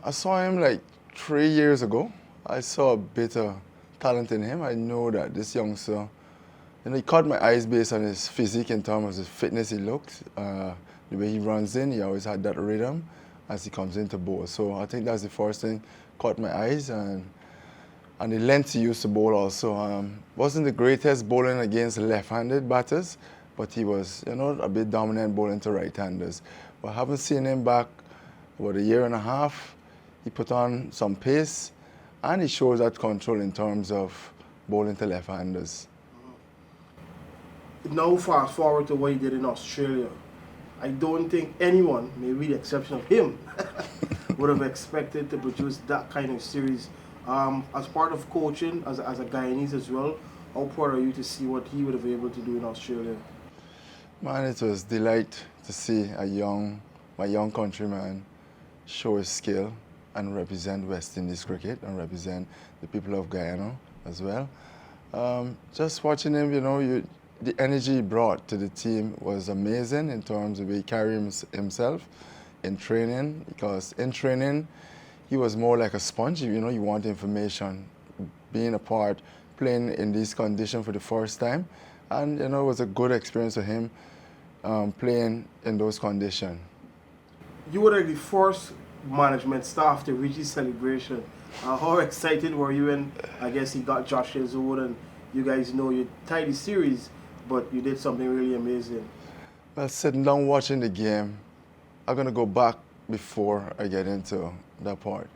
I saw him like 3 years ago. I saw a bit of talent in him. I know that this youngster, he caught my eyes based on his physique in terms of his fitness he looked. The way he runs in, he always had that rhythm as he comes into bowl. So I think that's the first thing caught my eyes, and the length he used to bowl also. Wasn't the greatest bowling against left-handed batters, but he was, a bit dominant bowling to right-handers. But I haven't seen him back about a year and a half. He put on some pace, and he shows that control in terms of bowling to left-handers. Now fast forward to what he did in Australia. I don't think anyone, maybe with the exception of him, would have expected to produce that kind of series. As part of coaching, as a Guyanese as well, how proud are you to see what he would have been able to do in Australia? Man, it was a delight to see my young countryman show his skill and represent West Indies cricket and represent the people of Guyana as well. Just watching him, the energy he brought to the team was amazing in terms of the way he carried himself in training, because in training, he was more like a sponge. You want information, being a part, playing in these conditions for the first time. And, it was a good experience for him playing in those conditions. You were the first management staff to reach his celebration. How excited were you when, I guess, he got Josh Hazelwood, and you guys know you tied the series, but you did something really amazing? Well, sitting down watching the game, I'm going to go back before I get into that part.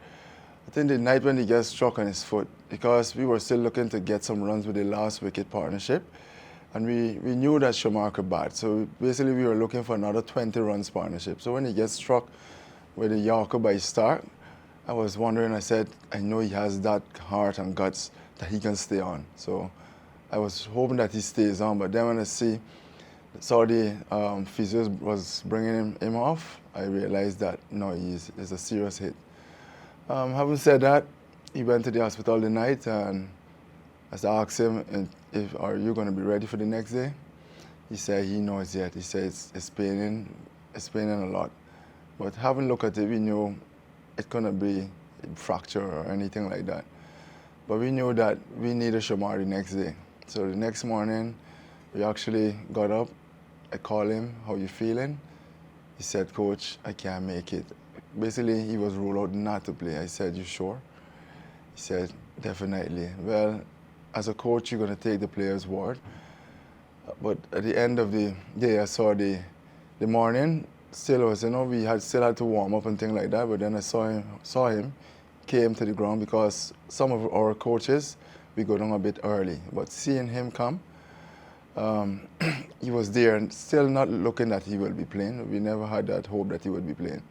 I think the night when he gets struck on his foot, because we were still looking to get some runs with the last wicket partnership, and we knew that Shamar could bat. So basically we were looking for another 20 runs partnership. So when he gets struck with the Yorker by Starc, I was wondering, I said, I know he has that heart and guts that he can stay on. So I was hoping that he stays on, but then when I saw the physio was bringing him off, I realized that, no, it's a serious hit. Having said that, he went to the hospital the night, and as I asked him, are you going to be ready for the next day? He said he knows yet. He said it's paining a lot. But having looked at it, we knew it couldn't be a fracture or anything like that. But we knew that we needed Shamar the next day. So the next morning, we actually got up. I called him, how you feeling? He said, Coach, I can't make it. Basically, he was ruled out not to play. I said, you sure? He said, definitely. Well, as a coach, you're going to take the player's word. But at the end of the day, I saw the morning, still was, we still had to warm up and things like that. But then I saw him, came to the ground, because some of our coaches, we go down a bit early. But seeing him come, he was there and still not looking that he will be playing. We never had that hope that he would be playing.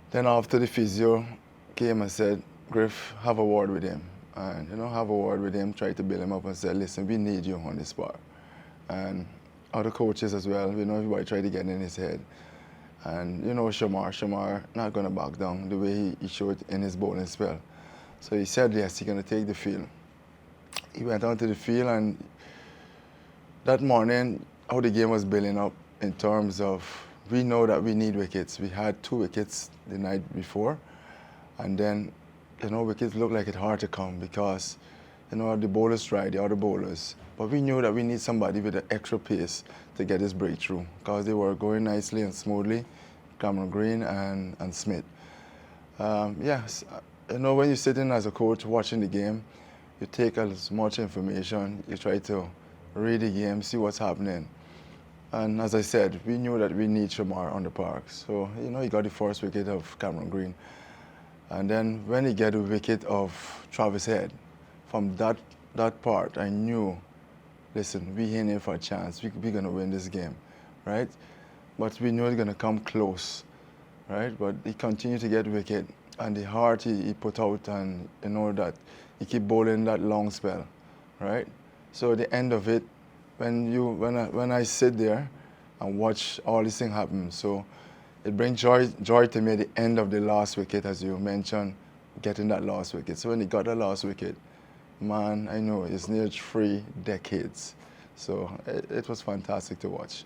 Then after the physio came and said, Griff, have a word with him. And, have a word with him, try to build him up and say, listen, we need you on this spot. And other coaches as well, everybody tried to get in his head. And, Shamar not going to back down the way he showed in his bowling spell. So he said, yes, he's going to take the field. He went onto the field, and that morning, how the game was building up in terms of, we know that we need wickets. We had 2 wickets the night before, and then, wickets look like it's hard to come because, the bowlers tried, the other bowlers. But we knew that we need somebody with an extra pace to get this breakthrough, because they were going nicely and smoothly, Greene and Smith. Yes, when you're sitting as a coach watching the game, you take as much information, you try to read the game, see what's happening. And as I said, we knew that we need Shamar on the park. So, he got the first wicket of Greene. And then when he got the wicket of Travis Head, from that part, I knew, listen, we're in here for a chance. We're going to win this game, right? But we knew it's going to come close, right? But he continued to get wicket, and the heart he put out, and that he keep bowling that long spell, right? So at the end of it, when I sit there and watch all these things happen, so it brings joy to me at the end of the last wicket, as you mentioned, getting that last wicket. So when he got that last wicket, man, I know it's near 3 decades. So it was fantastic to watch.